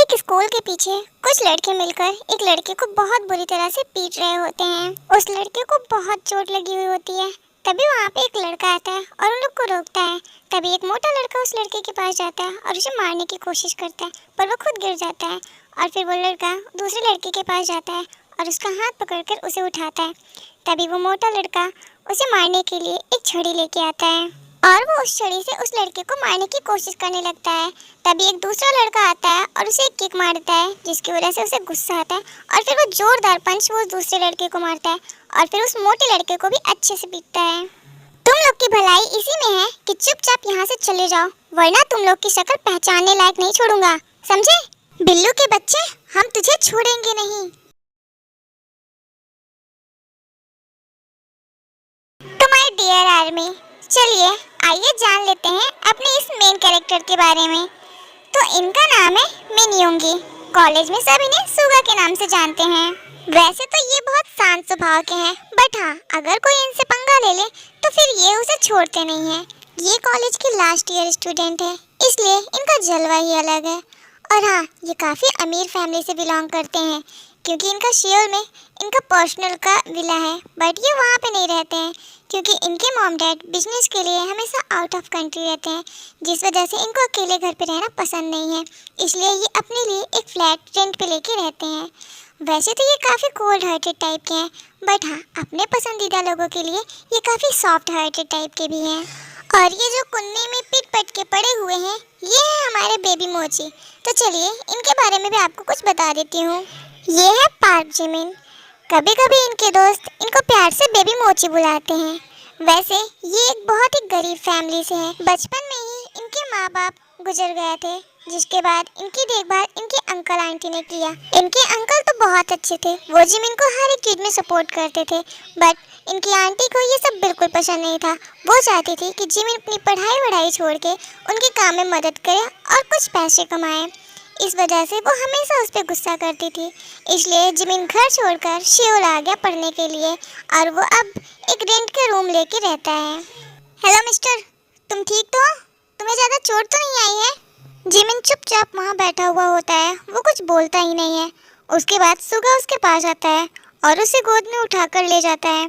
एक स्कूल के पीछे कुछ लड़के मिलकर एक लड़के को बहुत बुरी तरह से पीट रहे होते हैं। उस लड़के को बहुत चोट लगी हुई होती है। तभी वहाँ पे एक लड़का आता है और उन लोग को रोकता है। तभी एक मोटा लड़का उस लड़के के पास जाता है और उसे मारने की कोशिश करता है, पर वो खुद गिर जाता है। और फिर वो लड़का दूसरे लड़के के पास जाता है और उसका हाथ पकड़कर उसे उठाता है। तभी वो मोटा लड़का उसे मारने के लिए एक छड़ी लेके आता है और वो उस छड़ी से उस लड़के को मारने की कोशिश करने लगता है। तभी एक दूसरा लड़का आता है और उसे एक किक मारता है, जिसकी वजह से उसे गुस्सा आता है और फिर वो जोरदार पंच वो दूसरे लड़के को मारता है और फिर उस मोटे लड़के को भी अच्छे से पीटता है। तुम लोग की भलाई इसी में है कि चुपचाप यहाँ से चले जाओ, वरना तुम लोग की शक्ल पहचानने लायक नहीं छोड़ूंगा, समझे? बिल्लू के बच्चे, हम तुझे छोड़ेंगे नहीं। तुम्हारी डियर आर्मी, चलिए आइए जान लेते हैं अपने इस मेन कैरेक्टर के बारे में। तो इनका नाम है मिनयोंगी। कॉलेज में सब इन्हें सुगा के नाम से जानते हैं। वैसे तो ये बहुत शांत स्वभाव के हैं, बट हाँ, अगर कोई इनसे पंगा ले ले तो फिर ये उसे छोड़ते नहीं हैं। ये कॉलेज के लास्ट ईयर स्टूडेंट है, इसलिए इनका जलवा ही अलग है। और हाँ, ये काफ़ी अमीर फैमिली से बिलोंग करते हैं, क्योंकि इनका सियोल में इनका पर्सनल का विला है, बट ये वहाँ पे नहीं रहते हैं क्योंकि इनके मॉम डैड बिजनेस के लिए हमेशा आउट ऑफ कंट्री रहते हैं, जिस वजह से इनको अकेले घर पे रहना पसंद नहीं है। इसलिए ये अपने लिए एक फ्लैट रेंट पे लेके रहते हैं। वैसे तो ये काफ़ी कोल्ड हार्टेड टाइप के हैं, बट हाँ, अपने पसंदीदा लोगों के लिए ये काफ़ी सॉफ्ट हार्टेड टाइप के भी हैं। और ये जो कुन्नी में पिट पट के पड़े हुए हैं, ये है हमारे बेबी मोची। तो चलिए इनके बारे में भी आपको कुछ बता देती हूँ। ये है पार्क जिमिन। कभी कभी इनके दोस्त इनको प्यार से बेबी मोची बुलाते हैं। वैसे ये एक बहुत ही गरीब फैमिली से है। बचपन में ही इनके माँ बाप गुजर गए थे, जिसके बाद इनकी देखभाल इनके अंकल आंटी ने किया। इनके अंकल तो बहुत अच्छे थे, वो जिमिन को हर एक चीज़ में सपोर्ट करते थे, बट इनकी आंटी को ये सब बिल्कुल पसंद नहीं था। वो चाहती थी कि जिमिन अपनी पढ़ाई छोड़ के उनके काम में मदद करे और कुछ पैसे कमाए। इस वजह से वो हमेशा उस पर गुस्सा करती थी। इसलिए जिमिन घर छोड़कर सियोल आ गया पढ़ने के लिए और वो अब एक रेंट का रूम लेके रहता है। हेलो मिस्टर, तुम ठीक तो हो? तुम्हें ज़्यादा चोट तो नहीं आई है? जिमिन चुपचाप वहाँ बैठा हुआ होता है, वो कुछ बोलता ही नहीं है। उसके बाद सुगा उसके पास आता है और उसे गोद में उठाकर ले जाता है।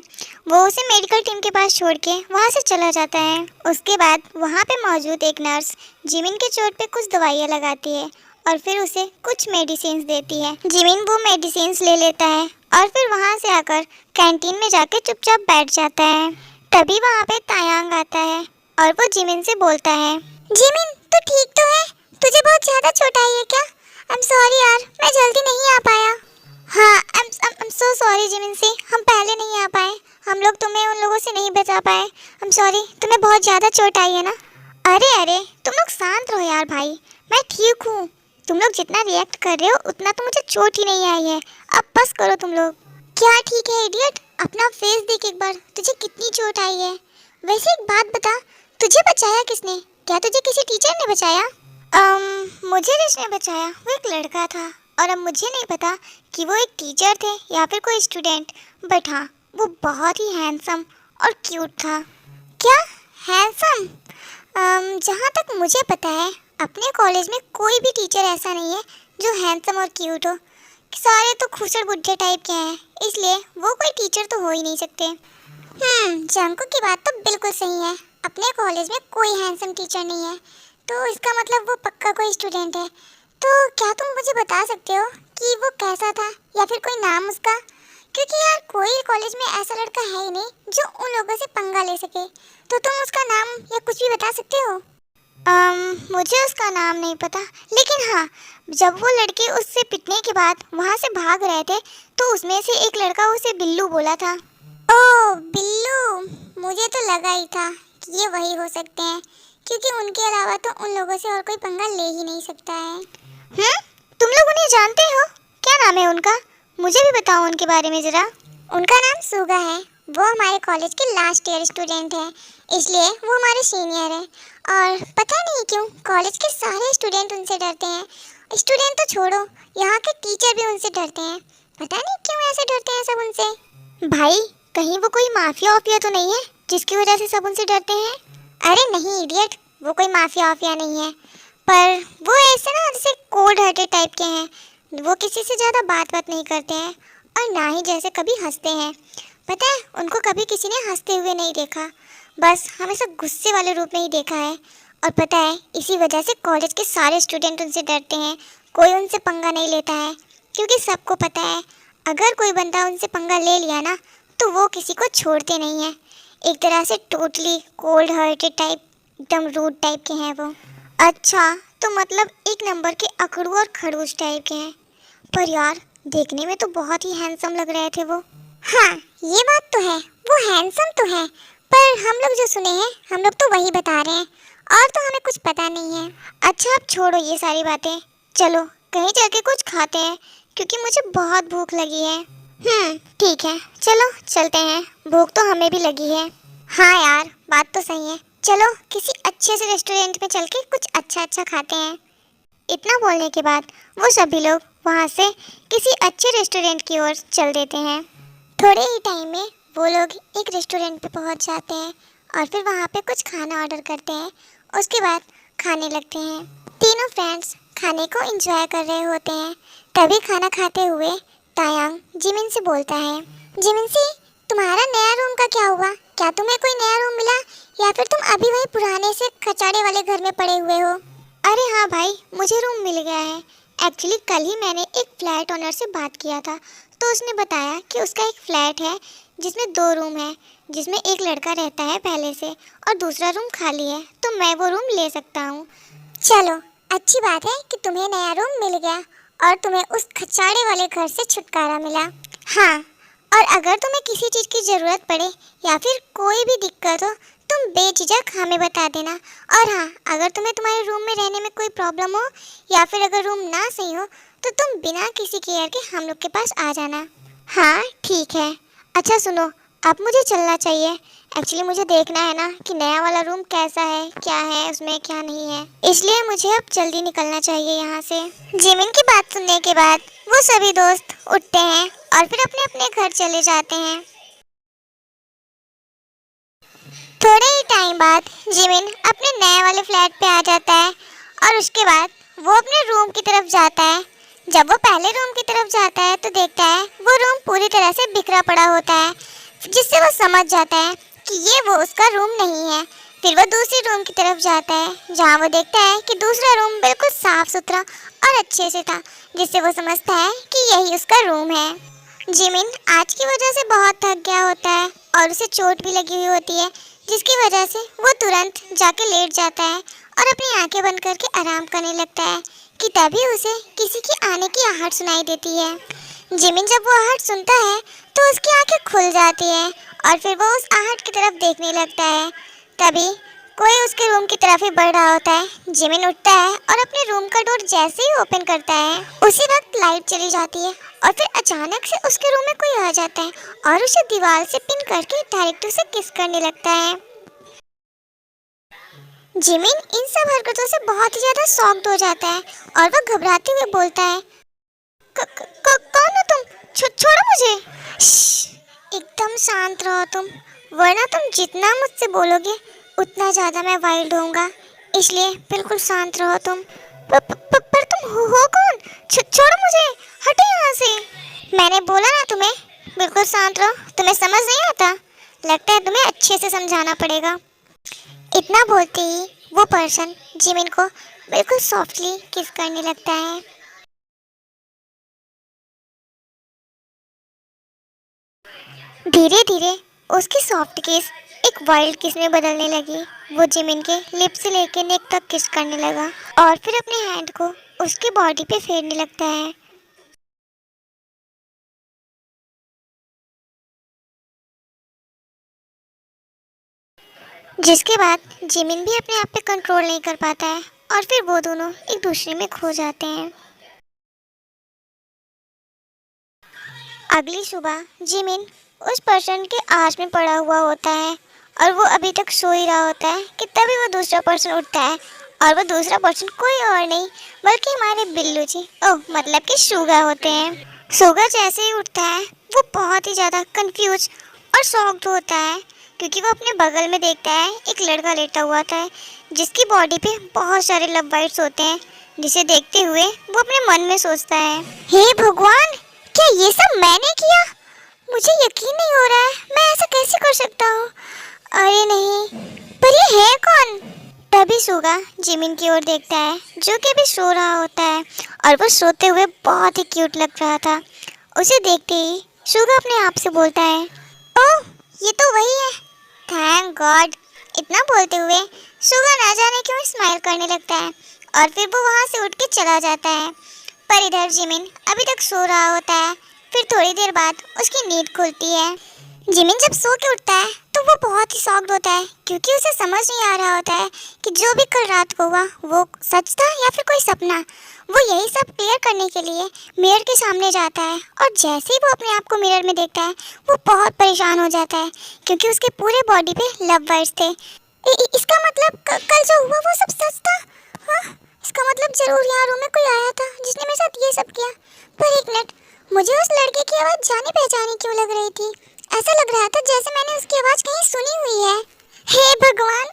वो उसे मेडिकल टीम के पास छोड़ के वहाँ से चला जाता है। उसके बाद वहाँ पे मौजूद एक नर्स जिमिन के चोट पे कुछ दवाइयाँ लगाती है और फिर उसे कुछ मेडिसिन देती है। जिमिन वो मेडिसिन ले लेता है और फिर वहाँ से आकर कैंटीन में जाकर चुपचाप बैठ जाता है। तभी वहाँ पे तायांग आता है और वो जिमिन से बोलता है, जिमिन तू ठीक तो है? तुझे बहुत ज़्यादा चोट आई है क्या? आई एम सॉरी यार, मैं जल्दी नहीं आ पाया। हाँ, I am so sorry Jimin सी, हम पहले नहीं आ पाए। हम लोग तुम्हें उन लोगों से नहीं बचा पाए। आई एम सॉरी, तुम्हें बहुत ज़्यादा चोट आई है ना? अरे तुम लोग शांत रहो यार भाई, मैं ठीक हूँ। तुम लोग जितना रिएक्ट कर रहे हो उतना तो मुझे चोट ही नहीं आई है। अब बस करो तुम लोग। क्या ठीक है इडियट, अपना फेस देख एक बार, तुझे कितनी चोट आई है। वैसे एक बात बता, तुझे बचाया किसने? क्या तुझे किसी टीचर ने बचाया? मुझे जिसने बचाया वो एक लड़का था और अब मुझे नहीं पता कि वो एक टीचर थे या फिर कोई स्टूडेंट, बट हाँ, वो बहुत ही हैंडसम और क्यूट था। क्या हैंडसम? जहाँ तक मुझे पता है अपने कॉलेज में कोई भी टीचर ऐसा नहीं है जो हैंडसम और क्यूट हो। सारे तो खुसर बुड्ढे टाइप के हैं, इसलिए वो कोई टीचर तो हो ही नहीं सकते। जंको की बात तो बिल्कुल सही है, अपने कॉलेज में कोई हैंडसम टीचर नहीं है, तो इसका मतलब वो पक्का कोई स्टूडेंट है। तो क्या तुम मुझे बता सकते हो कि वो कैसा था या फिर कोई नाम उसका? क्योंकि यार कोई कॉलेज में ऐसा लड़का है ही नहीं जो उन लोगों से पंगा ले सके। तो तुम उसका नाम या कुछ भी बता सकते हो? मुझे उसका नाम नहीं पता, लेकिन हाँ, जब वो लड़के उससे पिटने के बाद वहाँ से भाग रहे थे तो उसमें से एक लड़का उसे बिल्लू बोला था। ओह बिल्लू, मुझे तो लगा ही था कि ये वही हो सकते हैं, क्योंकि उनके अलावा तो उन लोगों से और कोई पंगा ले ही नहीं सकता है। तुम लोग उन्हें जानते हो? क्या नाम है उनका? मुझे भी बताओ उनके बारे में ज़रा। उनका नाम सुगा है, वो हमारे कॉलेज के लास्ट ईयर स्टूडेंट है, इसलिए वो हमारे सीनियर है। और पता नहीं क्यों कॉलेज के सारे स्टूडेंट उनसे डरते हैं। स्टूडेंट तो छोड़ो, यहाँ के टीचर भी उनसे डरते हैं। पता नहीं क्यों ऐसे डरते हैं सब उनसे। भाई, कहीं वो कोई माफिया वाफिया तो नहीं है जिसकी वजह से सब उनसे डरते हैं? अरे नहीं इडियट, वो कोई माफिया वाफिया नहीं है, पर वो ऐसे ना जैसे कोल्ड हार्टेड टाइप के हैं। वो किसी से ज़्यादा बात नहीं करते हैं और ना ही जैसे कभी हंसते हैं। पता है, उनको कभी किसी ने हंसते हुए नहीं देखा, बस हमेशा गुस्से वाले रूप में ही देखा है। और पता है, इसी वजह से कॉलेज के सारे स्टूडेंट उनसे डरते हैं, कोई उनसे पंगा नहीं लेता है, क्योंकि सबको पता है अगर कोई बंदा उनसे पंगा ले लिया ना तो वो किसी को छोड़ते नहीं हैं। एक तरह से टोटली कोल्ड हार्टेड टाइप, एकदम रूड टाइप के हैं वो। अच्छा, तो मतलब एक नंबर के अकड़ू और खड़ूस टाइप के हैं। पर यार, देखने में तो बहुत ही हैंडसम लग रहे थे वो। हाँ, ये बात तो है, वो हैंडसम तो है, पर हम लोग जो सुने हैं हम लोग तो वही बता रहे हैं, और तो हमें कुछ पता नहीं है। अच्छा, अब छोड़ो ये सारी बातें, चलो कहीं जाके कुछ खाते हैं, क्योंकि मुझे बहुत भूख लगी है। ठीक है, चलो चलते हैं, भूख तो हमें भी लगी है। हाँ यार, बात तो सही है, चलो किसी अच्छे से रेस्टोरेंट में चल के कुछ अच्छा खाते हैं। इतना बोलने के बाद वो सभी लोग वहाँ से किसी अच्छे रेस्टोरेंट की ओर चल देते हैं। थोड़े ही टाइम में वो लोग एक रेस्टोरेंट पे पहुँच जाते हैं और फिर वहाँ पे कुछ खाना ऑर्डर करते हैं। उसके बाद खाने लगते हैं। तीनों फ्रेंड्स खाने को एंजॉय कर रहे होते हैं। तभी खाना खाते हुए तायांग जिमिन से बोलता है, जिमिन सी, तुम्हारा नया रूम का क्या हुआ? क्या तुम्हें कोई नया रूम मिला या फिर तुम अभी वही पुराने से कचाड़े वाले घर में पड़े हुए हो? अरे हाँ भाई, मुझे रूम मिल गया है। एक्चुअली कल ही मैंने एक फ्लैट ओनर से बात किया था, तो उसने बताया कि उसका एक फ्लैट है जिसमें 2 रूम है, जिसमें एक लड़का रहता है पहले से और दूसरा रूम खाली है, तो मैं वो रूम ले सकता हूँ। चलो, अच्छी बात है कि तुम्हें नया रूम मिल गया और तुम्हें उस खचाड़े वाले घर से छुटकारा मिला। हाँ, और अगर तुम्हें किसी चीज़ की ज़रूरत पड़े या फिर कोई भी दिक्कत हो, तुम बेझिझक हमें बता देना। और हाँ, अगर तुम्हें तुम्हारे रूम में रहने में कोई प्रॉब्लम हो या फिर अगर रूम ना सही हो तो तुम बिना किसी केयर के हम लोग के पास आ जाना। हाँ ठीक है। अच्छा सुनो, अब मुझे चलना चाहिए। एक्चुअली मुझे देखना है ना कि नया वाला रूम कैसा है, क्या है उसमें, क्या नहीं है, इसलिए मुझे अब जल्दी निकलना चाहिए यहाँ से। जिमिन की बात सुनने के बाद वो सभी दोस्त उठते हैं और फिर अपने अपने घर चले जाते हैं। थोड़े ही टाइम बाद जिमिन अपने नए वाले फ्लैट पे आ जाता है और उसके बाद वो अपने रूम की तरफ जाता है। जब वो पहले रूम की तरफ जाता है तो देखता है वो रूम पूरी तरह से बिखरा पड़ा होता है, जिससे वो समझ जाता है कि ये वो उसका रूम नहीं है। फिर वो दूसरी रूम की तरफ जाता है जहाँ वो देखता है कि दूसरा रूम बिल्कुल साफ सुथरा और अच्छे से था, जिससे वो समझता है कि यही उसका रूम है। जिमिन आज की वजह से बहुत थक गया होता है और उसे चोट भी लगी हुई होती है, जिसकी वजह से वो तुरंत जाके लेट जाता है और अपनी आंखें बंद करके आराम करने लगता है कि तभी उसे किसी की आने की आहट सुनाई देती है। जिमिन जब वो आहट सुनता है तो उसकी आंखें खुल जाती है और फिर वो उस आहट की तरफ देखने लगता है। तभी कोई उसके रूम की तरफ ही बढ़ रहा होता है। जिमिन उठता है और अपने रूम का डोर जैसे ही ओपन करता है उसी वक्त लाइट चली जाती है और फिर अचानक से उसके रूम में कोई आ जाता है और उसे दीवार से पिन करके डायरेक्ट उसे किस करने लगता है। जिमिन इन सब हरकतों से बहुत ही ज्यादा शॉक्ड हो जाता है और वह घबराते हुए बोलता है, कौन हो तुम? छोड़ो मुझे। एकदम शांत रहो तुम, वरना तुम जितना मुझसे बोलोगे उतना ज़्यादा मैं वाइल्ड होऊंगा, इसलिए बिल्कुल शांत रहो तुम। पर तुम हो कौन? छोड़ो मुझे, हटो यहाँ से। मैंने बोला ना तुम्हें, बिल्कुल शांत रहो। तुम्हें समझ नहीं आता? लगता है तुम्हें अच्छे से समझाना पड़ेगा। इतना बोलते ही वो पर्सन जिमिन को बिल्कुल सॉफ्टली किस करने लगता है। धीरे धीरे उसकी सॉफ्ट किस एक वाइल्ड किस में बदलने लगी। वो जिमिन के लिप से लेकर नेक तक किस करने लगा और फिर अपने हैंड को उसकी बॉडी पे फेरने लगता है। जिसके बाद जिमिन भी अपने आप पे कंट्रोल नहीं कर पाता है और फिर वो दोनों एक दूसरे में खो जाते हैं। अगली सुबह जिमिन उस पर्सन के आस में पड़ा हुआ होता है और वो अभी तक सो ही रहा होता है कि तभी वो दूसरा पर्सन उठता है और वो दूसरा पर्सन कोई और नहीं बल्कि हमारे बिल्लू जी, ओह मतलब कि सुगा होते हैं। सुगा जैसे ही उठता है वो बहुत ही ज़्यादा कंफ्यूज और शॉक्ड होता है क्योंकि वो अपने बगल में देखता है एक लड़का लेटा हुआ था जिसकी बॉडी पे बहुत सारे लव बाइट्स होते हैं, जिसे देखते हुए वो अपने मन में सोचता है, हे भगवान, क्या ये सब मैंने किया? मुझे यकीन नहीं हो रहा है, मैं ऐसा कैसे कर सकता हूँ? अरे नहीं, पर ये है कौन? तभी सुगा जिमिन की ओर देखता है जो कि अभी सो रहा होता है और वो सोते हुए बहुत ही क्यूट लग रहा था। उसे देखते ही सुगा अपने आप से बोलता है, ओह ये तो वही है, थैंक गॉड। इतना बोलते हुए सुगा ना जाने क्यों स्माइल करने लगता है और फिर वो वहाँ से उठ के चला जाता है। पर इधर जिमिन अभी तक सो रहा होता है। फिर थोड़ी देर बाद उसकी नींद खुलती है। जिमिन जब सो के उठता है तो वो बहुत ही शॉक्ड होता है क्योंकि उसे समझ नहीं आ रहा होता है कि जो भी कल रात को हुआ वो सच था या फिर कोई सपना। वो यही सब क्लियर करने के लिए मिरर के सामने जाता है और जैसे ही वो अपने आप को मिरर में देखता है वो बहुत परेशान हो जाता है क्योंकि उसके पूरे बॉडी पे लव बाइट्स थे। इसका मतलब कल जो हुआ वो सब सच था? हाँ, इसका मतलब जरूर यहाँ रूम में कोई आया था जिसने मेरे साथ ये सब किया। पर एक मिनट, मुझे उस लड़के की आवाज़ जानी पहचानी क्यों लग रही थी? ऐसा लग रहा था जैसे मैंने उसकी आवाज़ कहीं सुनी हुई है। हे भगवान,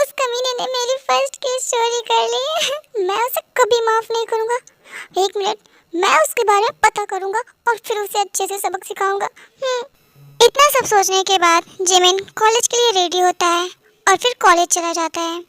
उस कमीने ने मेरी फर्स्ट किस चोरी कर ली। मैं उसे कभी माफ़ नहीं करूँगा। एक मिनट, मैं उसके बारे में पता करूँगा और फिर उसे अच्छे से सबक सिखाऊंगा। इतना सब सोचने के बाद जिमिन कॉलेज के लिए रेडी होता है और फिर कॉलेज चला जाता है।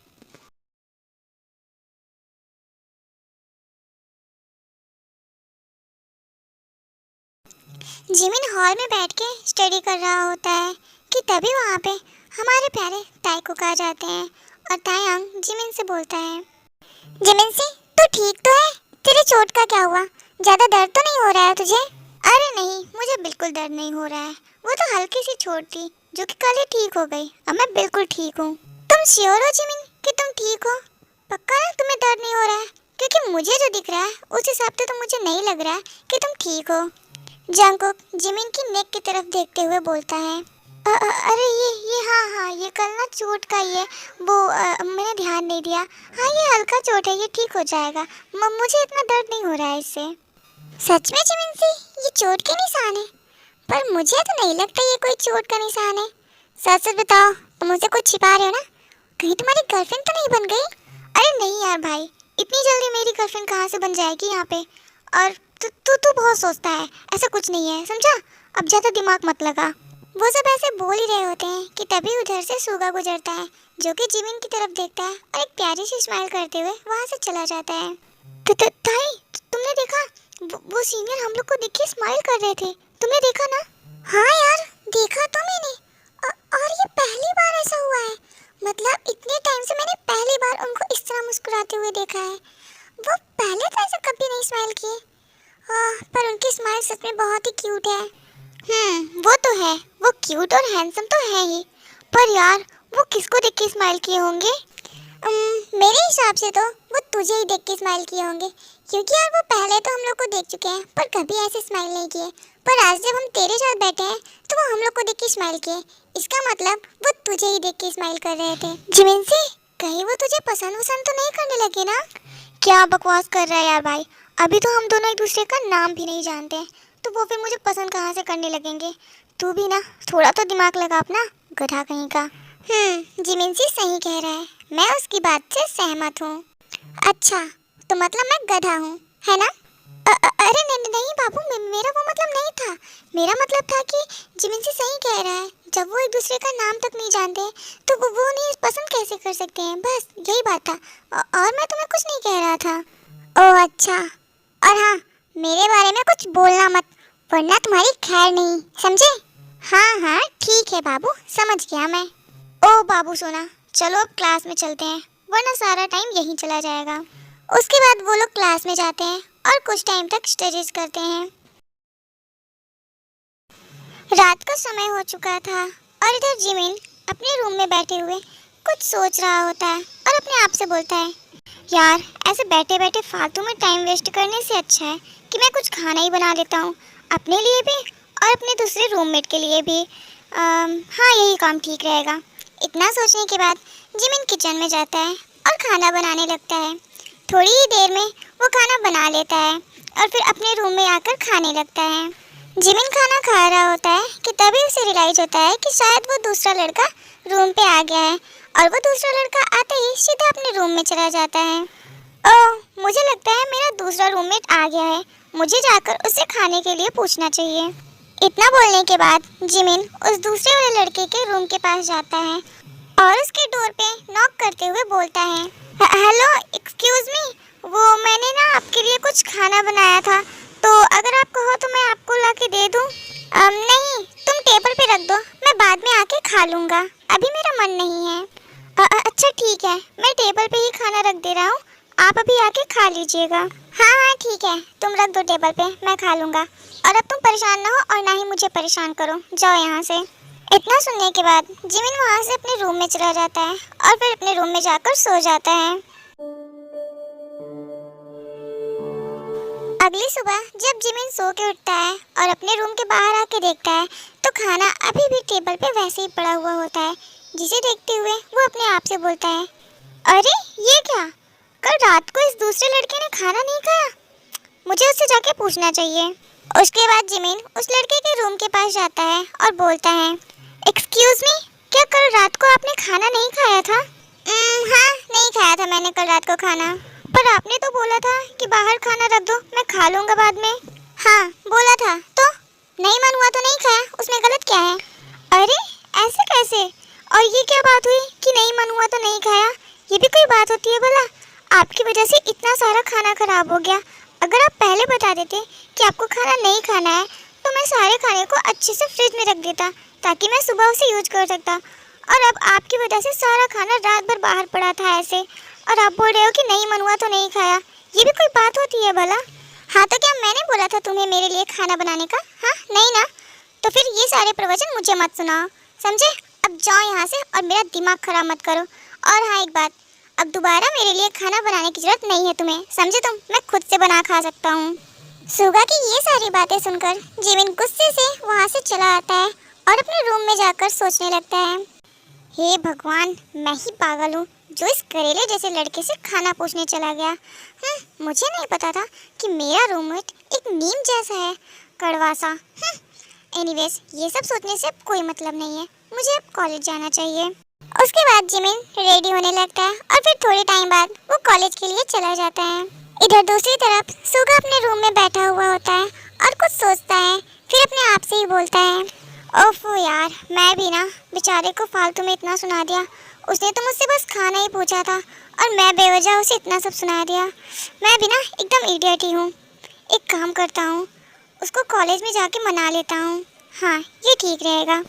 जिमिन हॉल में बैठ के स्टडी कर रहा होता है कि तभी वहाँ पे हमारे प्यारे ताइकुक आ जाते हैं और तायांग जिमिन से बोलता है, जिमिन सी, तू ठीक तो है? तेरे चोट का क्या हुआ? ज़्यादा दर्द तो नहीं हो रहा है तुझे? अरे नहीं, मुझे बिल्कुल दर्द नहीं हो रहा है। वो तो हल्की सी चोट थी जो कि कल ही ठीक हो गई। अब मैं बिल्कुल ठीक हूँ। तुम श्योर हो जिमिन कि तुम ठीक हो? पक्का ना तुम्हें दर्द नहीं हो रहा है? क्योंकि मुझे जो दिख रहा है उस हिसाब से तो मुझे नहीं लग रहा है कि तुम ठीक हो। जंगकुक जिमिन की नेक की तरफ देखते हुए बोलता है, अरे ये हाँ, ये कल ना चोट का ही है। वो मैंने ध्यान नहीं दिया। हाँ, ये हल्का चोट है, ये ठीक हो जाएगा। मुझे इतना दर्द नहीं हो रहा है इससे। सच में जिमिन सी, ये चोट के निशान है? पर मुझे तो नहीं लगता ये कोई चोट का निशान है। सच सच बताओ, तुम मुझसे कुछ छिपा रहे हो ना? कहीं तुम्हारी गर्लफ्रेंड तो नहीं बन गई? अरे नहीं यार भाई, इतनी जल्दी मेरी गर्लफ्रेंड कहाँ से बन जाएगी यहाँ पे? और तू बहुत सोचता है, ऐसा कुछ नहीं है, समझा? अब ज़्यादा दिमाग मत लगा। वो सब ऐसे बोल ही रहे होते हैं कि तभी उधर से सुगा गुजरता है जो कि जिमिन की तरफ देखता है और एक प्यारी सी स्माइल करते हुए वहाँ से चला जाता है। ताई, तुमने देखा? वो सीनियर हम लोग को देख के स्माइल कर रहे थे, तुमने देखा ना? हाँ यार, देखा तो मैंने। और ये पहली बार ऐसा हुआ है। मतलब इतने टाइम से मैंने पहली बार उनको इस तरह मुस्कुराते हुए देखा है। वो पहले तो ऐसा कभी नहीं स्माइल किए। पर उनकी स्माइल सच में बहुत ही क्यूट है। वो तो है, वो क्यूट और हैंडसम तो है ही। पर यार, वो किसको देख के स्माइल किए होंगे? मेरे हिसाब से तो वो तुझे ही देख के स्माइल किए होंगे, क्योंकि यार वो पहले तो हम लोग को देख चुके हैं पर कभी ऐसे स्माइल नहीं किए। पर आज जब हम तेरे साथ बैठे हैं तो वो हम लोग को देख के स्माइल किए। इसका मतलब वो तुझे ही देख के स्माइल कर रहे थे। जिमिन सी, कहीं वो तुझे पसंद वसंद तो नहीं करने लगे ना? क्या बकवास कर रहा है यार भाई, अभी तो हम दोनों एक दूसरे का नाम भी नहीं जानते, तो वो फिर मुझे पसंद कहाँ से करने लगेंगे? तू भी ना थोड़ा तो दिमाग लगा अपना, गधा कहीं का। जिमिन सी सही कह रहा है, मैं उसकी बात से सहमत हूँ। अच्छा, तो मतलब मैं गधा हूँ, है ना? अरे नहीं बाबू, मेरा वो मतलब नहीं था। मेरा मतलब था कि जिमिन सी सही कह रहा है, जब वो एक दूसरे का नाम तक नहीं जानते तो वो नहीं पसंद कैसे कर सकते हैं, बस यही बात था। और मैं तुम्हें कुछ नहीं कह रहा था। ओह अच्छा, और हाँ, मेरे बारे में कुछ बोलना मत, वरना तुम्हारी खैर नहीं, समझे? हाँ ठीक है बाबू, समझ गया मैं। ओ बाबू सोना, चलो अब क्लास में चलते हैं, वरना सारा टाइम यहीं चला जाएगा। उसके बाद वो लोग क्लास में जाते हैं और कुछ टाइम तक स्टडीज करते हैं। रात का समय हो चुका था और इधर जिमिन अपने रूम में बैठे हुए कुछ सोच रहा होता है और अपने आप से बोलता है, यार ऐसे बैठे बैठे फालतू में टाइम वेस्ट करने से अच्छा है कि मैं कुछ खाना ही बना लेता हूँ, अपने लिए भी और अपने दूसरे रूममेट के लिए भी। हाँ, यही काम ठीक रहेगा। इतना सोचने के बाद जिमिन किचन में जाता है और खाना बनाने लगता है। थोड़ी ही देर में वो खाना बना लेता है और फिर अपने रूम में आकर खाने लगता है। जिमिन खाना खा रहा होता है कि तभी उसे रियलाइज होता है कि शायद वो दूसरा लड़का रूम पे आ गया है और वो दूसरा लड़का आते ही सीधा अपने रूम में चला जाता है। ओह, मुझे लगता है मेरा दूसरा रूममेट आ गया है, मुझे जाकर उसे खाने के लिए पूछना चाहिए। इतना बोलने के बाद जिमिन उस दूसरे वाले लड़के के रूम के पास जाता है और उसके डोर पे नॉक करते हुए बोलता है, हेलो, एक्सक्यूज मी, वो मैंने ना आपके लिए कुछ खाना बनाया था, तो अगर आप कहो तो मैं आपको ला के दे दूँ? नहीं, तुम टेबल पे रख दो, मैं बाद में आके खा लूँगा, अभी मेरा मन नहीं है। अच्छा ठीक है, मैं टेबल पे ही खाना रख दे रहा हूँ, आप अभी आके खा लीजिएगा। हाँ हाँ ठीक है, तुम रख दो टेबल पे, मैं खा लूँगा, और अब तुम परेशान ना हो और ना ही मुझे परेशान करो, जाओ यहाँ से। इतना सुनने के बाद जिमिन वहाँ से अपने रूम में चला जाता है और फिर अपने रूम में जाकर सो जाता है। अगली सुबह जब जिमिन सो के उठता है और अपने रूम के बाहर आके देखता है तो खाना अभी भी टेबल पे वैसे ही पड़ा हुआ होता है, जिसे देखते हुए वो अपने आप से बोलता है, अरे ये क्या, कल रात को इस दूसरे लड़के ने खाना नहीं खाया, मुझे उससे जाके पूछना चाहिए। उसके बाद जिमिन उस लड़के के रूम के पास जाता है और बोलता है, एक्सक्यूज मी, क्या कल रात को आपने खाना नहीं खाया था? हाँ, नहीं खाया था मैंने कल रात को खाना, पर आपने तो बोला था कि बाहर खाना रख दो, मैं खा लूँगा बाद में। हाँ बोला था, तो नहीं मन हुआ तो नहीं खाया, उसमें गलत क्या है? अरे ऐसे कैसे, और ये क्या बात हुई कि नहीं मन हुआ तो नहीं खाया, ये भी कोई बात होती है भला? आपकी वजह से इतना सारा खाना खराब हो गया, अगर आप पहले बता देते कि आपको खाना नहीं खाना है तो मैं सारे खाने को अच्छे से फ्रिज में रख देता ताकि मैं सुबह उसे यूज कर सकता, और अब आपकी वजह से सारा खाना रात भर बाहर पड़ा था ऐसे, और आप बोल रहे हो कि नहीं मन हुआ तो नहीं खाया, ये भी कोई बात होती है भला? हाँ तो क्या मैंने बोला था तुम्हें मेरे लिए खाना बनाने का? हाँ नहीं ना, तो फिर ये सारे प्रवचन मुझे मत सुनाओ, समझे? अब जाओ यहाँ से और मेरा दिमाग खराब मत करो। और हाँ एक बात, अब दोबारा मेरे लिए खाना बनाने की जरूरत नहीं है तुम्हें, समझे तुम? मैं खुद से बना खा सकता हूँ। सुगा की ये सारी बातें सुनकर जिमिन गुस्से से वहाँ से चला आता है और अपने रूम में जाकर सोचने लगता है, हे भगवान, मैं ही पागल हूँ जो इस करेले जैसे लड़के से खाना पूछने चला गया। मुझे नहीं पता था कि मेरा रूममेट एक नीम जैसा है, कड़वा सा। एनीवेज, ये सब सोचने से अब कोई मतलब नहीं है, मुझे अब कॉलेज जाना चाहिए। उसके बाद जिमिन रेडी होने लगता है और फिर थोड़े टाइम बाद वो कॉलेज के लिए चला जाता है। इधर दूसरी तरफ सुगा अपने रूम में बैठा हुआ होता है और कुछ सोचता है, फिर अपने आप से ही बोलता है, ओफो यार, मैं भी ना बेचारे को फालतू में इतना सुना दिया, उसने तो मुझसे बस खाना ही पूछा था और मैं बेवजह उसे इतना सब सुना दिया, मैं भी ना एकदम इडियट ही हूँ। एक काम करता हूँ, उसको कॉलेज में जाके मना लेता हूँ, हाँ ये ठीक रहेगा।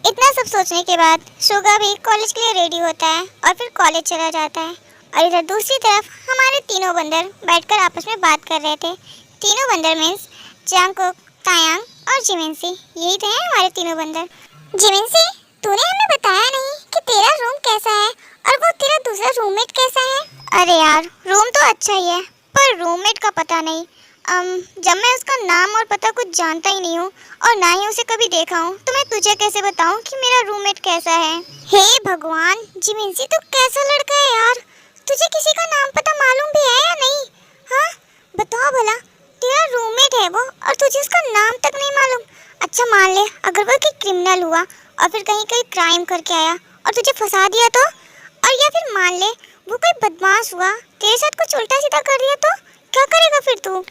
इतना सब सोचने के बाद सुगा भी कॉलेज के लिए रेडी होता है और फिर कॉलेज चला जाता है। और इधर दूसरी तरफ हमारे तीनों बंदर बैठकर आपस में बात कर रहे थे। तीनों बंदर मीन्स जंगकुक, तायांग और जिमिनसी, यही तो हैं हमारे तीनों बंदर। जिमिनसी, तूने हमें बताया नहीं कि तेरा रूम कैसा है और वो तेरा दूसरा रूममेट कैसा है? अरे यार, रूम तो अच्छा ही है पर रूममेट का पता नहीं। जब मैं उसका नाम और पता कुछ जानता ही नहीं हूँ और ना ही उसे कभी देखा हूँ तो मैं तुझे कैसे बताऊँ कि मेरा रूममेट कैसा है? हे भगवान, जिमिनसी तू कैसा लड़का है यार, तुझे किसी का नाम पता मालूम भी है या नहीं? हाँ बताओ भला, तेरा रूममेट है वो और तुझे उसका नाम तक नहीं मालूम? अच्छा मान ले अगर वो कोई क्रिमिनल हुआ और फिर कहीं कहीं क्राइम करके आया और तुझे फंसा दिया तो, और या फिर मान ले वो कोई बदमाश हुआ तेरे साथ कुछ उल्टा सीधा कर दिया तो क्या करेगा फिर तू?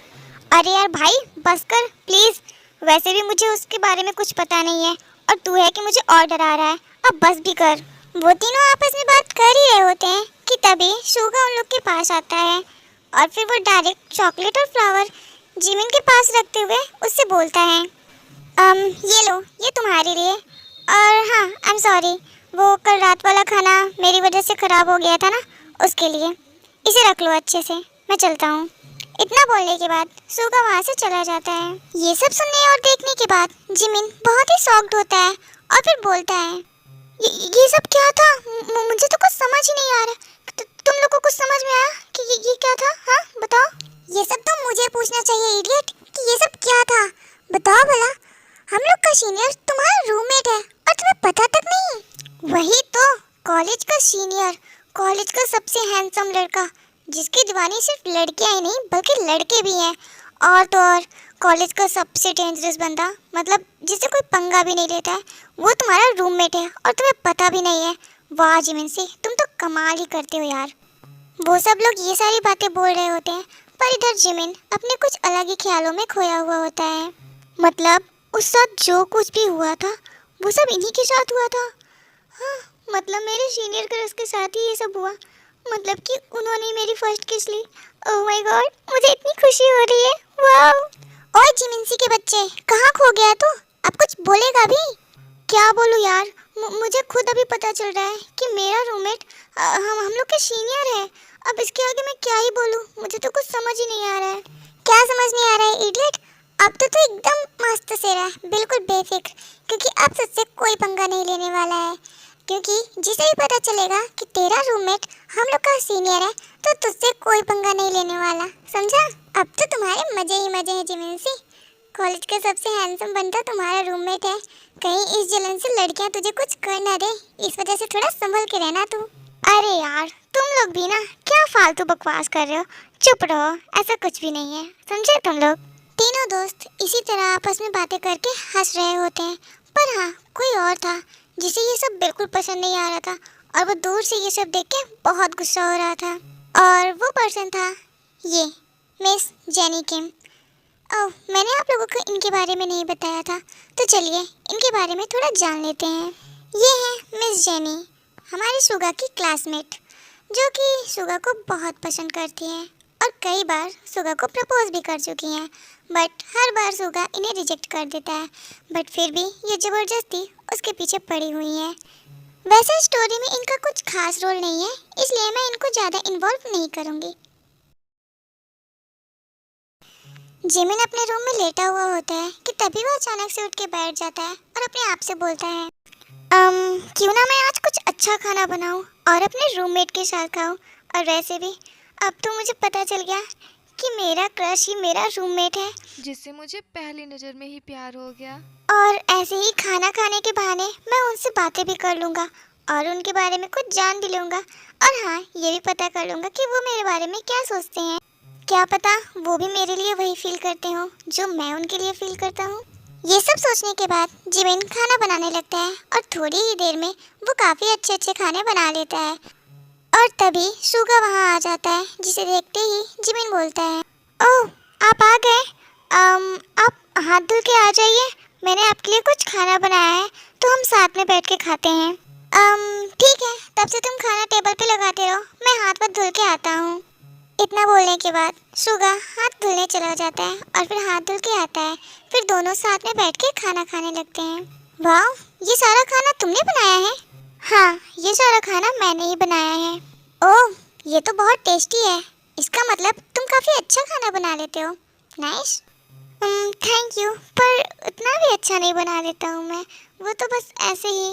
अरे यार भाई बस कर प्लीज, वैसे भी मुझे उसके बारे में कुछ पता नहीं है और तू है कि मुझे और डरा रहा है, अब बस भी कर। वो तीनों आपस में बात कर ही रहे होते हैं कि तभी सुगा उन लोग के पास आता है और फिर वो डायरेक्ट चॉकलेट और फ्लावर जिमिन के पास रखते हुए उससे बोलता है, ये लो, ये तुम्हारे लिए, और हाँ आई एम सॉरी, वो कल रात वाला खाना मेरी वजह से ख़राब हो गया था ना, उसके लिए इसे रख लो अच्छे से, मैं चलता हूँ। इतना बोलने के बाद सुगा वहाँ से चला जाता है। ये सब सुनने और देखने के बाद जिमिन बहुत ही शॉक्ड होता है और फिर बोलता है, ये सब क्या था? मुझे तो कुछ समझ ही नहीं आ रहा। तुम लोग को कुछ समझ में आया कि ये क्या था? हाँ बताओ। ये सब तो मुझे पूछना चाहिए इडियट कि ये सब क्या था, बताओ भला। हम लोग का सीनियर तुम्हारा रूममेट है और तुम्हें पता तक नहीं? वही तो, कॉलेज का सीनियर, कॉलेज का सबसे हैंडसम लड़का जिसकी दीवानी सिर्फ लड़कियां ही नहीं बल्कि लड़के भी हैं, और तो और कॉलेज का सबसे डेंजरस बंदा, मतलब जिसे कोई पंगा भी नहीं लेता है, वो तुम्हारा रूममेट है और तुम्हें पता भी नहीं है। वाह जिमिन, तुम तो कमाल ही करते हो यार। वो सब लोग ये सारी बातें बोल रहे होते हैं, पर इधर जिमिन अपने कुछ अलग ही ख्यालों में खोया हुआ होता है। मतलब उस साथ जो कुछ भी हुआ था वो सब इन्हीं के साथ हुआ था। हाँ, मतलब मेरे सीनियर क्रश के साथ ही ये सब हुआ। मतलब कि उन्होंने मेरी फर्स्ट किस ली। ओह माय गॉड, मुझे इतनी खुशी हो रही है। वाह। ओए जिमिनसी के बच्चे, कहाँ खो गया तू? अब कुछ बोलेगा भी? क्या बोलूँ यार, मुझे खुद अभी पता चल रहा है कि मेरा रूममेट हम लोग के सीनियर है। अब इसके आगे मैं क्या ही बोलूँ, मुझे तो कुछ समझ ही नहीं आ रहा है। क्या समझ नहीं आ रहा है इडियट? अब तो तू एकदम मस्त से रहा, बिल्कुल बेफिक्र, क्योंकि अब तुझसे कोई पंगा नहीं लेने वाला है। क्योंकि जिसे भी पता चलेगा कि तेरा रूममेट हम लोग का सीनियर है, तो तुझसे कोई पंगा नहीं लेने वाला, समझा? अब तो तुम्हारे मजे ही मजे हैं जिमिनसी। कॉलेज का सबसे हैंडसम बंदा तुम्हारा रूममेट है। कहीं इस जलन से लड़कियां तुझे कुछ कर ना दे, इस वजह से थोड़ा संभल के रहना तू। अरे यार, तुम लोग भी ना क्या फालतू बकवास कर रहे हो। चुप रहो, ऐसा कुछ भी नहीं है, समझे तुम लोग? तीनों दोस्त इसी तरह आपस में बातें करके हंस रहे होते हैं। पर हाँ, कोई और था जिसे ये सब बिल्कुल पसंद नहीं आ रहा था, और वो दूर से ये सब देख के बहुत गुस्सा हो रहा था। और वो पर्सन था ये मिस जेनी किम। ओह, मैंने आप लोगों को इनके बारे में नहीं बताया था, तो चलिए इनके बारे में थोड़ा जान लेते हैं। ये है मिस जेनी, हमारी सुगा की क्लासमेट, जो कि सुगा को बहुत पसंद करती हैं और कई बार सुगा को प्रपोज भी कर चुकी हैं। बट हर बार सुगा इन्हें रिजेक्ट कर देता है, बट फिर भी ये ज़बरदस्ती उसके पीछे पड़ी हुई है। वैसे स्टोरी में इनका कुछ खास रोल नहीं है, इसलिए मैं इनको ज़्यादा इन्वॉल्व नहीं करूँगी। जिमिन अपने रूम में लेटा हुआ होता है कि तभी वह अचानक से उठ के बैठ जाता है और अपने आप से बोलता है, क्यों ना मैं आज कुछ अच्छा खाना बनाऊं और अपने रूममेट के साथ खाऊं। और वैसे भी अब तो मुझे पता चल गया कि मेरा क्रश ही मेरा रूममेट है, जिससे मुझे पहली नज़र में ही प्यार हो गया। और ऐसे ही खाना खाने के बहाने मैं उनसे बातें भी कर लूँगा और उनके बारे में कुछ जान भी लूँगा। और हाँ, ये भी पता कर लूँगा कि वो मेरे बारे में क्या सोचते हैं। क्या पता वो भी मेरे लिए वही फील करते हो जो मैं उनके लिए फील करता हूँ। ये सब सोचने के बाद जिमिन खाना बनाने लगता है और थोड़ी ही देर में वो काफ़ी अच्छे अच्छे खाने बना लेता है। और तभी सुगा वहाँ आ जाता है, जिसे देखते ही जिमिन बोलता है, ओह आप आ गए। आप हाथ धुल के आ जाइए, मैंने आपके लिए कुछ खाना बनाया है, तो हम साथ में बैठ के खाते हैं। ठीक है, तब से तुम खाना टेबल पे लगाते रहो, मैं हाथ वाथ धुल के आता हूँ। इतना बोलने के बाद सुगा हाथ धुलने चला जाता है और फिर हाथ धुल के आता है। फिर दोनों साथ में बैठ के खाना खाने लगते हैं। वाह, ये सारा खाना तुमने बनाया है? हाँ, ये सारा खाना मैंने ही बनाया है। ओह, ये तो बहुत टेस्टी है। इसका मतलब तुम काफ़ी अच्छा खाना बना लेते हो। नाइस। थैंक यू, पर उतना भी अच्छा नहीं बना लेता हूँ मैं, वो तो बस ऐसे ही।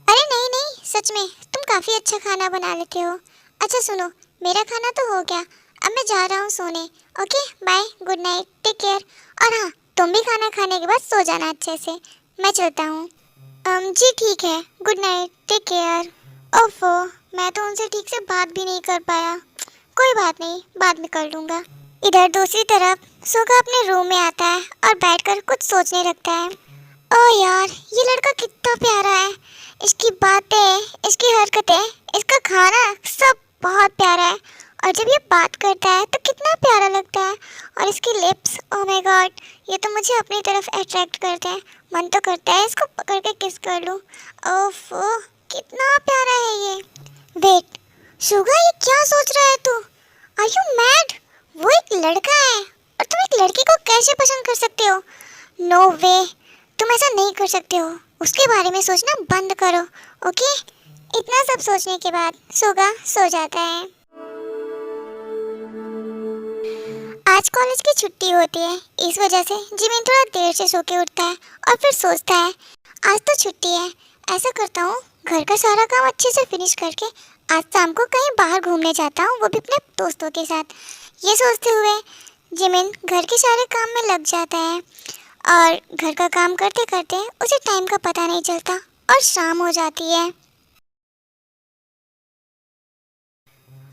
अरे नहीं नहीं, सच में तुम काफ़ी अच्छा खाना बना लेते हो। अच्छा सुनो, मेरा खाना तो हो गया, अब मैं जा रहा हूँ सोने। Okay bye, good night, take care. और हाँ, तुम भी खाना खाने के बाद सो जाना अच्छे से। मैं चलता हूँ। जी ठीक है, गुड नाइट, टेक केयर। ओफो, मैं तो उनसे ठीक से बात भी नहीं कर पाया। कोई बात नहीं, बाद में कर लूँगा। इधर दूसरी तरफ सुगा अपने रूम में आता है और बैठकर कुछ सोचने लगता है। ओह यार, ये लड़का कितना प्यारा है। इसकी बातें, इसकी हरकतें, इसका खाना सब बहुत प्यारा है। और जब ये बात करता है तो कितना प्यारा लगता है। और इसकी लिप्स, ओह माय गॉड, ये तो मुझे अपनी तरफ अट्रैक्ट करते हैं। मन तो करता है इसको पकड़ के किस कर लूँ। ओह, कितना प्यारा है ये। वेट, सुगा ये क्या सोच रहा है तू? Are you mad? वो एक लड़का है और तुम एक लड़की को कैसे पसंद कर सकते हो? नो वे, तुम ऐसा नहीं कर सकते हो। उसके बारे में सोचना बंद करो, ओके? इतना सब सोचने के बाद सुगा सो जाता है। आज कॉलेज की छुट्टी होती है, इस वजह से जिमिन थोड़ा देर से सो के उठता है और फिर सोचता है आज तो छुट्टी है, ऐसा करता हूँ घर का सारा काम अच्छे से फिनिश करके आज शाम को कहीं बाहर घूमने जाता हूँ, वो भी अपने दोस्तों के साथ। ये सोचते हुए जिमिन घर के सारे काम में लग जाता है और घर का काम करते करते उसे टाइम का पता नहीं चलता और शाम हो जाती है।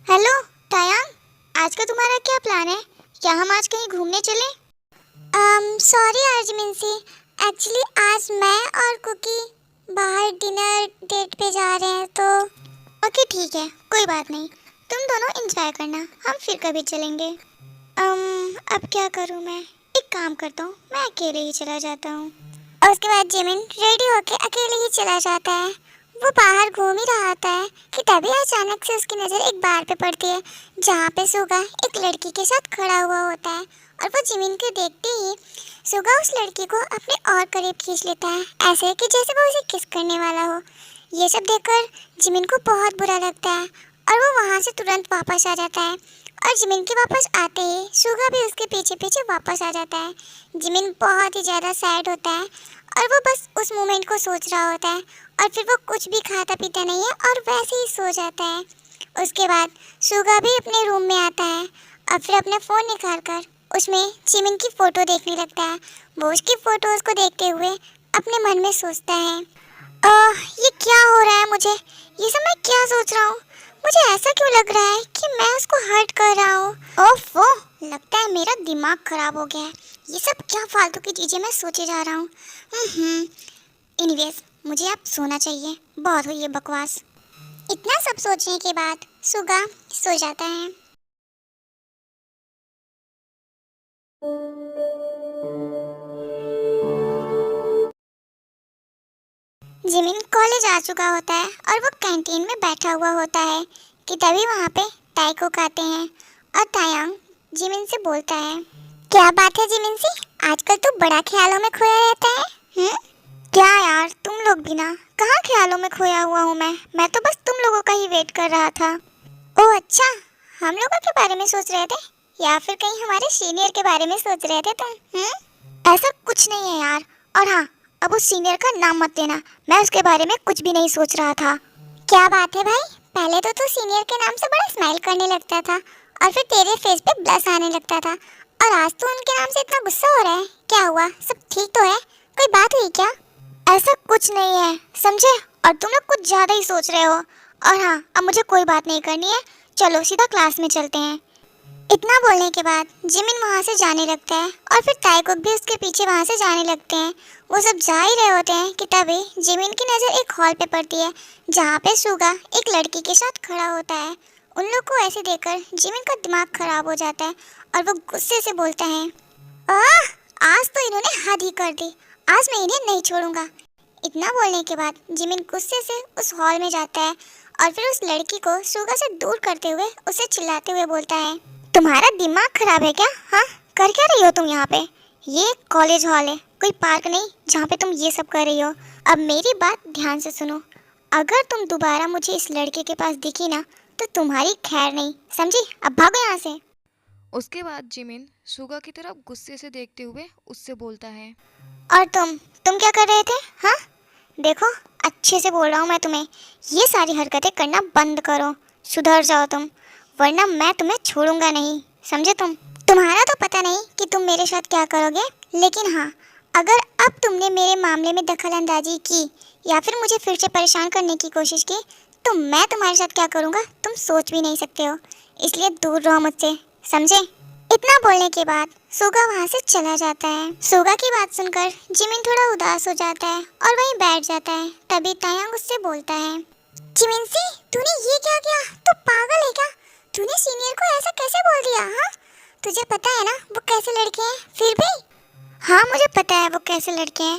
हेलो तायांग, आज का तुम्हारा क्या प्लान है? क्या हम आज कहीं घूमने चलें? सॉरी अर्जमिन सी, एक्चुअली आज मैं और कुकी बाहर डिनर डेट पे जा रहे हैं तो। ओके ठीक है, कोई बात नहीं, तुम दोनों एंजॉय करना, हम फिर कभी चलेंगे। अब क्या करूँ मैं? एक काम करता हूँ, मैं अकेले ही चला जाता हूँ। और उसके बाद जिमिन रेडी होके अकेले ही चला जाता है। वो बाहर घूम ही रहा होता है कि तभी अचानक से उसकी नज़र एक बार पे पड़ती है जहाँ पे सुगा एक लड़की के साथ खड़ा हुआ होता है। और वो जिमिन को देखते ही सुगा उस लड़की को अपने और करीब खींच लेता है, ऐसे कि जैसे वो उसे किस करने वाला हो। ये सब देखकर जिमिन को बहुत बुरा लगता है और वो वहाँ से तुरंत वापस आ जाता है। और जिमिन के वापस आते ही सुगा भी उसके पीछे पीछे वापस आ जाता है। जिमिन बहुत ही ज़्यादा सैड होता है और वो बस उस मोमेंट को सोच रहा होता है और फिर वो कुछ भी खाता पीता नहीं है और वैसे ही सो जाता है। उसके बाद सुगा भी अपने रूम में आता है और फिर अपना फ़ोन निकाल कर उसमें जिमिन की फ़ोटो देखने लगता है। वो उसकी फ़ोटोज़ को देखते हुए अपने मन में सोचता है, ये क्या हो रहा है मुझे? ये सब मैं क्या सोच रहा हूँ? मुझे ऐसा क्यों लग रहा है कि मैं उसको हर्ट कर रहा हूँ? ओफो, लगता है मेरा दिमाग खराब हो गया है। ये सब क्या फालतू की चीज़ें मैं सोचे जा रहा हूँ। एनीवेज, मुझे अब सोना चाहिए, बहुत हुई ये बकवास। इतना सब सोचने के बाद सुगा सो जाता है। जिमिन कॉलेज आ चुका होता है और वो कैंटीन में बैठा हुआ होता है कि तभी वहाँ पे ताइकुक आते हैं और तायांग जिमिन से बोलता है, क्या बात है जिमिन सी, आजकल तो बड़ा ख्यालों में खोया रहता है। क्या यार, तुम लोग भी ना, कहाँ ख्यालों में खोया हुआ हूँ मैं तो बस तुम लोगों का ही वेट कर रहा था। ओह अच्छा, हम लोगों के बारे में सोच रहे थे या फिर कहीं हमारे सीनियर के बारे में सोच रहे थे तुम? ऐसा कुछ नहीं है यार। और हाँ, अब उस सीनियर का नाम मत लेना, मैं उसके बारे में कुछ भी नहीं सोच रहा था। क्या बात है भाई, पहले तो तू सीनियर के नाम से बड़ा स्माइल करने लगता था और फिर तेरे फेस पे ब्लश आने लगता था और आज तू उनके नाम से इतना गुस्सा हो रहा है, क्या हुआ? सब ठीक तो है? कोई बात हुई क्या? ऐसा कुछ नहीं है, समझे? और तुम लोग कुछ ज़्यादा ही सोच रहे हो। और हाँ, अब मुझे कोई बात नहीं करनी है, चलो सीधा क्लास में चलते हैं। इतना बोलने के बाद जिमिन वहाँ से जाने लगता है और फिर ताइकुक भी उसके पीछे वहाँ से जाने लगते हैं। वो सब जा ही रहे होते हैं कि तभी जिमिन की नज़र एक हॉल पे पड़ती है जहाँ पे सुगा एक लड़की के साथ खड़ा होता है। उन लोग को ऐसे देखकर जिमिन का दिमाग खराब हो जाता है और वो गुस्से से बोलता है, आज तो इन्होंने हद ही कर दी, आज मैं इन्हें नहीं छोड़ूंगा। इतना बोलने के बाद जिमिन गुस्से से उस हॉल में जाता है और फिर उस लड़की को सुगा से दूर करते हुए उसे चिल्लाते हुए बोलता है, तुम्हारा दिमाग खराब है क्या? हाँ, कर क्या रही हो तुम यहाँ पे? ये कॉलेज हॉल है, कोई पार्क नहीं जहाँ पे तुम ये सब कर रही हो। अब मेरी बात ध्यान से सुनो, अगर तुम दोबारा मुझे इस लड़के के पास दिखी ना तो तुम्हारी खैर नहीं, समझी? अब भागो यहाँ से। उसके बाद जिमिन सुगा की तरफ गुस्से से देखते हुए उससे बोलता है, और तुम क्या कर रहे थे? हाँ, देखो अच्छे से बोल रहा हूँ मैं तुम्हें, ये सारी हरकतें करना बंद करो, सुधर जाओ तुम, वरना मैं तुम्हें छोड़ूंगा नहीं, समझे? तुम्हारा तो पता नहीं कि तुम मेरे साथ क्या करोगे, लेकिन हाँ, अगर अब तुमने मेरे मामले में दखल अंदाजी की या फिर मुझे फिर से परेशान करने की कोशिश की तो मैं तुम्हारे साथ क्या करूँगा तुम सोच भी नहीं सकते हो, इसलिए दूर रहो मुझसे, समझे? इतना बोलने के बाद सुगा वहाँ से चला जाता है। सुगा की बात सुनकर जिमिन थोड़ा उदास हो जाता है और वहीं बैठ जाता है। तभी तायांग उससे बोलता है, जिमिन सी, तूने ये क्या किया? तू पागल है क्या? तूने सीनियर को ऐसा कैसे बोल दिया? हाँ, तुझे पता है ना वो कैसे लड़के हैं? फिर भी हाँ, मुझे पता है वो कैसे लड़के हैं,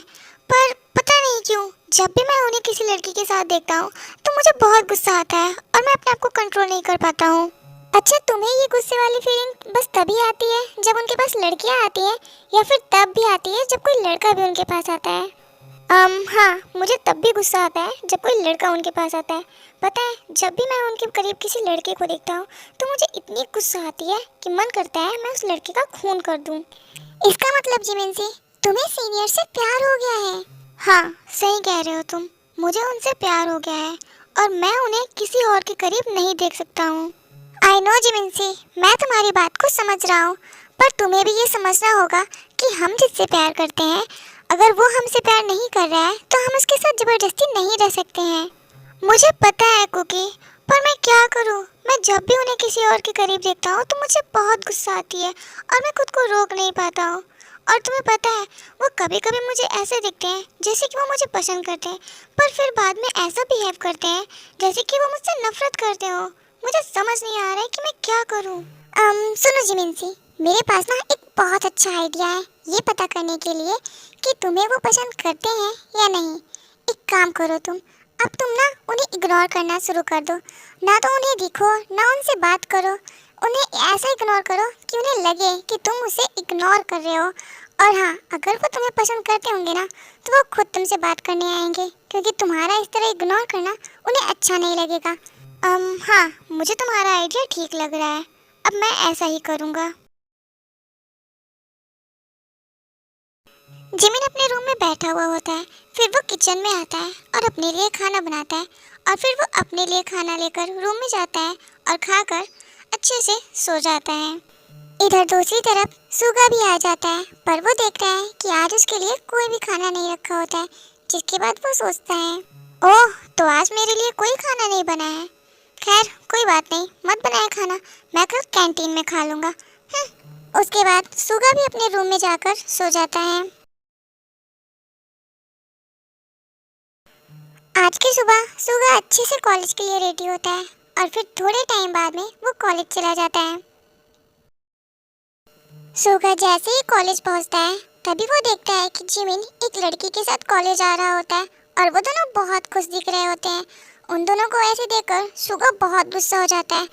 पर पता नहीं क्यों जब भी मैं उन्हें किसी लड़की के साथ देखता हूँ तो मुझे बहुत गुस्सा आता है और मैं अपने आप को कंट्रोल नहीं कर पाता हूँ। अच्छा, तुम्हें ये गुस्से वाली फीलिंग बस तभी आती है जब उनके पास लड़कियाँ आती हैं या फिर तब भी आती है जब कोई लड़का भी उनके पास आता है? हाँ, मुझे तब भी गुस्सा आता है जब कोई लड़का उनके पास आता है। पता है, जब भी मैं उनके करीब किसी लड़के को देखता हूँ तो मुझे इतनी गुस्सा आती है कि मन करता है मैं उस लड़के का खून कर दूँ। इसका मतलब जिमिन सी, तुम्हें सीनियर से प्यार हो गया है? हाँ, सही कह रहे हो तुम, मुझे उनसे प्यार हो गया है और मैं उन्हें किसी और के करीब नहीं देख सकता हूँ। आई नो जिमिन सी, मैं तुम्हारी बात को समझ रहा हूँ, पर तुम्हें भी ये समझना होगा कि हम जिससे प्यार करते हैं, अगर वो हमसे प्यार नहीं कर रहा है तो हम उसके साथ ज़बरदस्ती नहीं रह सकते हैं। मुझे पता है कुकी, पर मैं क्या करूँ? मैं जब भी उन्हें किसी और के करीब देखता हूँ तो मुझे बहुत गुस्सा आती है और मैं खुद को रोक नहीं पाता हूँ। और तुम्हें पता है वो कभी कभी मुझे ऐसे दिखते हैं जैसे कि वो मुझे पसंद करते हैं, पर फिर बाद में ऐसा बिहेव करते हैं जैसे कि वो मुझसे नफरत करते हो। मुझे समझ नहीं आ रहा है कि मैं क्या करूं। सुनो जिमिन, मेरे पास ना एक बहुत अच्छा आइडिया है ये पता करने के लिए कि तुम्हें वो पसंद करते हैं या नहीं। एक काम करो तुम, अब तुम ना उन्हें इग्नोर करना शुरू कर दो। ना तो उन्हें दिखो ना उनसे बात करो, उन्हें ऐसा इग्नोर करो कि उन्हें लगे कि तुम उसे इग्नोर कर रहे हो। और हाँ, अगर वो तुम्हें पसंद करते होंगे ना तो वो खुद तुमसे बात करने आएंगे, क्योंकि तुम्हारा इस तरह इग्नोर करना उन्हें अच्छा नहीं लगेगा। हाँ, मुझे तुम्हारा आइडिया ठीक लग रहा है, अब मैं ऐसा ही करूँगा। जिमिन अपने रूम में बैठा हुआ होता है, फिर वो किचन में आता है और अपने लिए खाना बनाता है, और फिर वो अपने लिए खाना लेकर रूम में जाता है और खाकर अच्छे से सो जाता है। इधर दूसरी तरफ सुगा भी आ जाता है, पर वो देखता है कि आज उसके लिए कोई भी खाना नहीं रखा होता है, जिसके बाद वो सोचता है, ओह, तो आज मेरे लिए कोई खाना नहीं बना है। खैर कोई बात नहीं, मत बनाए खाना, मैं कल कैंटीन में खा लूँगा। उसके बाद सुगा भी अपने रूम में जाकर सो जाता है। आज की सुबह सुगा अच्छे से कॉलेज के लिए रेडी होता है और फिर थोड़े टाइम बाद में वो कॉलेज चला जाता है। सुगा जैसे ही कॉलेज पहुंचता है तभी वो देखता है कि जिमिन एक लड़की के साथ कॉलेज आ रहा होता है और वो दोनों बहुत खुश दिख रहे होते हैं। उन दोनों को ऐसे देखकर सुगा बहुत गुस्सा हो जाता है।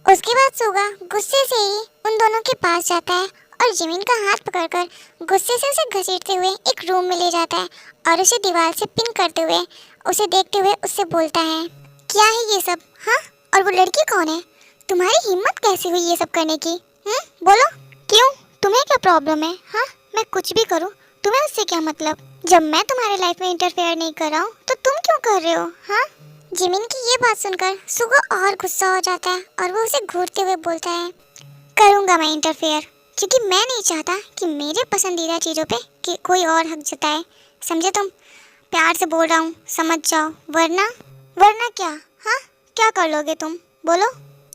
उसके बाद सुगा गुस्से से ही उन दोनों के पास जाता है और जिमिन का हाथ पकड़कर गुस्से से उसे घसीटते हुए एक रूम में ले जाता है और उसे दीवार से पिन करते हुए उसे देखते हुए उससे बोलता है, क्या है ये सब? हाँ, और वो लड़की कौन है? तुम्हारी हिम्मत कैसे हुई ये सब करने की? बोलो, क्यों? तुम्हें क्या प्रॉब्लम है? हाँ, मैं कुछ भी करूँ, तुम्हें उससे क्या मतलब? जब मैं तुम्हारे लाइफ में इंटरफेयर नहीं कर रहा हूँ तो तुम क्यों कर रहे हो? हाँ। जिमिन की ये बात सुनकर सुगा और गुस्सा हो जाता है और वो उसे घूरते हुए बोलता है, करूँगा मैं इंटरफेयर, क्योंकि मैं नहीं चाहता कि मेरे पसंदीदा चीज़ों पे कि कोई और हक जताए। समझे तुम? प्यार से बोल रहा हूँ, समझ जाओ, वरना क्या? हाँ, क्या कर लोगे तुम? बोलो।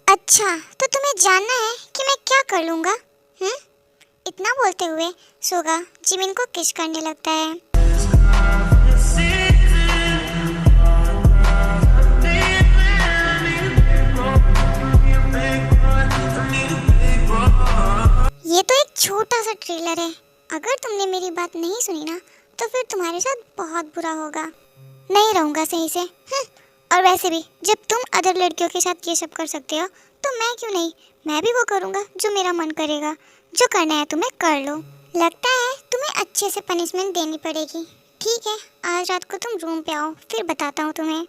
अच्छा, तो तुम्हें जानना है कि मैं क्या कर लूँगा? इतना बोलते हुए सुगा जिमिन को किस करने लगता है। ये तो एक छोटा सा ट्रेलर है, अगर तुमने मेरी बात नहीं सुनी ना तो फिर तुम्हारे साथ बहुत बुरा होगा। नहीं रहूँगा सही से। और वैसे भी जब तुम अदर लड़कियों के साथ ये सब कर सकते हो तो मैं क्यों नहीं? मैं भी वो करूँगा जो मेरा मन करेगा। जो करना है तुम्हें कर लो। लगता है तुम्हें अच्छे से पनिशमेंट देनी पड़ेगी। ठीक है, आज रात को तुम रूम पे आओ, फिर बताता हूँ तुम्हें।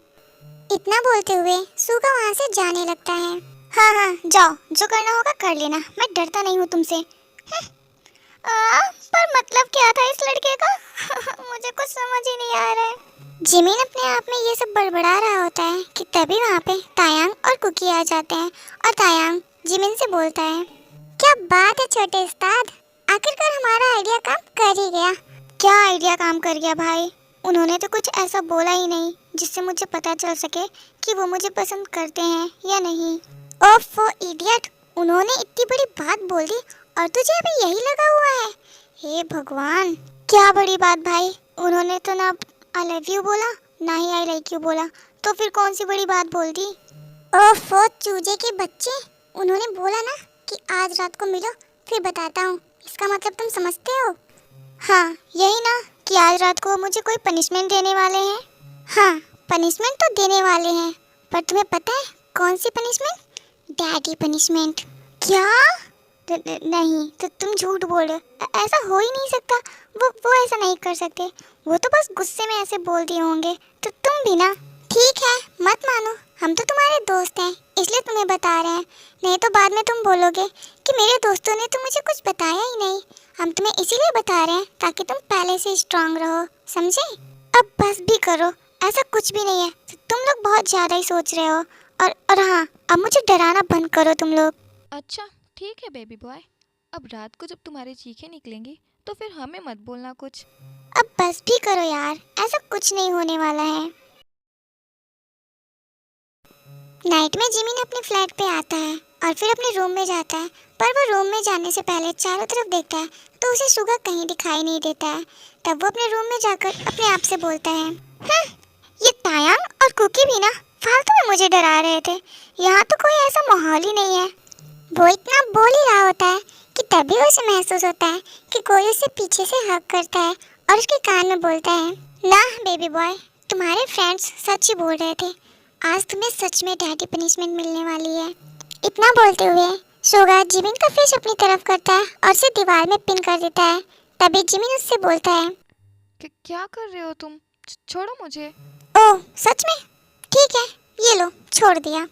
इतना बोलते हुए सुगा वहाँ से जाने लगता है। हाँ, जाओ, जो करना होगा कर लेना, मैं डरता नहीं हूँ तुमसे। पर मतलब क्या था इस लड़के का? मुझे कुछ समझ ही नहीं आ रहा है। जिमिन अपने आप में ये सब बड़बड़ा रहा होता है कि तभी वहाँ पे तायांग और कुकी आ जाते हैं और तायांग जिमिन से बोलता है, क्या बात है छोटे उस्ताद, आखिरकार हमारा आइडिया काम कर ही गया। क्या आइडिया काम कर गया भाई? उन्होंने तो कुछ ऐसा बोला ही नहीं जिससे मुझे पता चल सके कि वो मुझे पसंद करते हैं या नहीं। ओफो इडियट, उन्होंने इतनी बड़ी बात बोल दी और तुझे अभी यही लगा हुआ है? हे भगवान, क्या बड़ी बात भाई? उन्होंने तो ना आई लव यू बोला ना ही आई लाइक यू बोला, तो फिर कौन सी बड़ी बात बोल दी? ओफो चूजे के बच्चे, उन्होंने बोला ना कि आज रात को मिलो फिर बताता हूँ, इसका मतलब तुम समझते हो? हाँ, यही ना कि आज रात को मुझे कोई पनिशमेंट देने वाले हैं। हाँ, पनिशमेंट तो देने वाले हैं, पर तुम्हें पता है कौन सी पनिशमेंट? Daddy punishment. क्या? नहीं, तो तुम झूठ बोल रहे हो, ऐसा हो ही नहीं सकता। वो ऐसा नहीं कर सकते, वो तो बस गुस्से में ऐसे बोल दिए होंगे। तो तुम भी ना? ठीक है, मत मानो, हम तो तुम्हारे दोस्त हैं इसलिए तुम्हें बता रहे हैं, नहीं तो बाद में तुम बोलोगे कि मेरे दोस्तों ने तो मुझे कुछ बताया ही नहीं। हम तुम्हें इसीलिए बता रहे हैं ताकि तुम पहले से स्ट्रांग रहो, समझे? अब बस भी करो, ऐसा कुछ भी नहीं है, तुम लोग बहुत ज़्यादा ही सोच रहे हो। और हाँ, अब मुझे डराना बंद करो तुम लोग। अच्छा ठीक है बेबी बॉय, अब रात को जब तुम्हारी चीखें निकलेंगी तो फिर हमें मत बोलना कुछ। अब बस भी करो यार, ऐसा कुछ नहीं होने वाला है। नाइट में जिमिन अपने फ्लैट पे आता है और फिर अपने रूम में जाता है, पर वो रूम में जाने से पहले चारों तरफ देखता है तो उसे सुगा कहीं दिखाई नहीं देता है। तब वो अपने रूम में जाकर अपने आप से बोलता है, ये तायांग और कुकी भी ना फालतू में मुझे डरा रहे थे। यहाँ तो कोई ऐसा माहौल ही नहीं है। वो इतना बोल ही रहा होता है कि तभी उसे महसूस होता है कि कोई उसे पीछे से हक करता है और उसके कान में बोलता है, ना बेबी बॉय, तुम्हारे फ्रेंड्स सच ही बोल रहे थे, आज तुम्हें सच में डैडी पनिशमेंट मिलने वाली है। इतना बोलते हुए सोगा जिमिन का फेस अपनी तरफ करता है और उसे दीवार में पिन कर देता है। तभी जिमिन उससे बोलता है, क्या कर रहे हो तुम? छोड़ो मुझे। ओह सच में? ठीक है, ये लो, छोड़ दिया।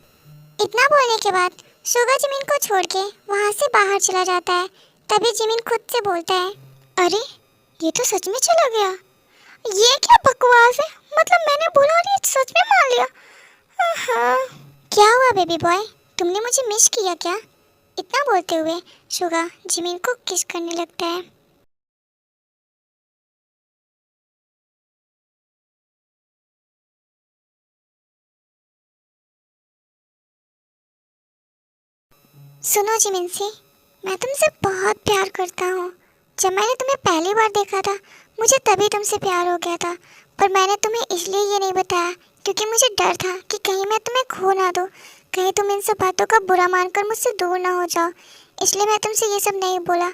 इतना बोलने के बाद सोगा जिमिन को छोड़ के वहाँ से बाहर चला जाता है। तभी जिमिन खुद से बोलता है, अरे ये तो सच में चला गया। ये क्या बकवास है, मतलब मैंने बोला और ये सच में मान लिया। क्या हुआ बेबी बॉय, तुमने मुझे मिस किया क्या? इतना बोलते हुए सुगा जिमिन को किस करने लगता है। सुनो जिमिन सी, मैं तुमसे बहुत प्यार करता हूँ। जब मैंने तुम्हें पहली बार देखा था मुझे तभी तुमसे प्यार हो गया था, पर मैंने तुम्हें इसलिए ये नहीं बताया क्योंकि मुझे डर था कि कहीं मैं तुम्हें खो ना दूँ, कहीं तुम इन सब बातों का बुरा मानकर मुझसे दूर ना हो जाओ, इसलिए मैं तुमसे ये सब नहीं बोला।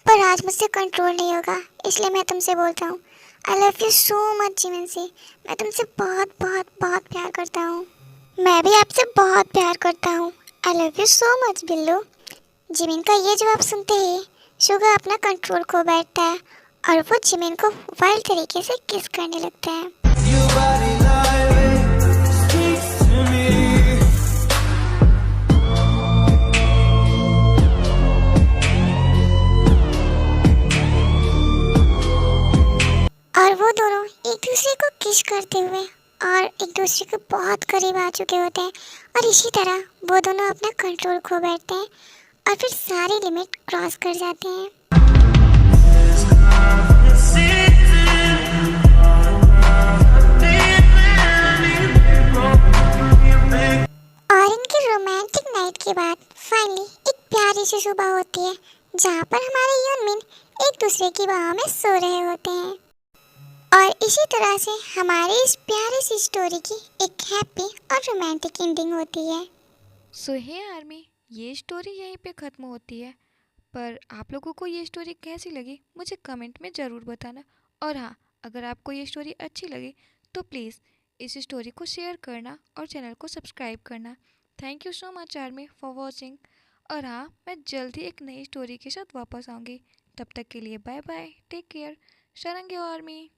पर आज मुझसे कंट्रोल नहीं होगा, इसलिए मैं तुमसे बोलता हूँ। I love you so much Jimin सी, मैं तुमसे बहुत बहुत बहुत प्यार करता हूँ। मैं भी आपसे बहुत प्यार करता हूँ। I love you so much Billu. Jimin का ये जवाब सुनते ही सुगा अपना कंट्रोल खो बैठता है और वो जिमिन को वाइल्ड तरीके से किस करने लगता है। और वो दोनों एक दूसरे को किस करते हुए और एक दूसरे के बहुत करीब आ चुके होते हैं और इसी तरह वो दोनों अपना कंट्रोल खो बैठते हैं और फिर सारी लिमिट क्रॉस कर जाते हैं। और इनकी रोमांटिक नाइट के बाद फाइनली एक प्यारी सी सुबह होती है जहाँ पर हमारे यूनमिन एक दूसरे की बाहों में सो रहे होते हैं। और इसी तरह से हमारी इस प्यारी सी स्टोरी की एक हैप्पी और रोमांटिक एंडिंग होती है। सो हे आर्मी, ये स्टोरी यहीं पे ख़त्म होती है, पर आप लोगों को ये स्टोरी कैसी लगी मुझे कमेंट में ज़रूर बताना। और हाँ, अगर आपको ये स्टोरी अच्छी लगी तो प्लीज़ इस स्टोरी को शेयर करना और चैनल को सब्सक्राइब करना। Thank you so much army for watching. और हाँ, मैं जल्द ही एक नई स्टोरी के साथ वापस आऊँगी। तब तक के लिए बाय बाय, टेक केयर, शरंगे आर्मी।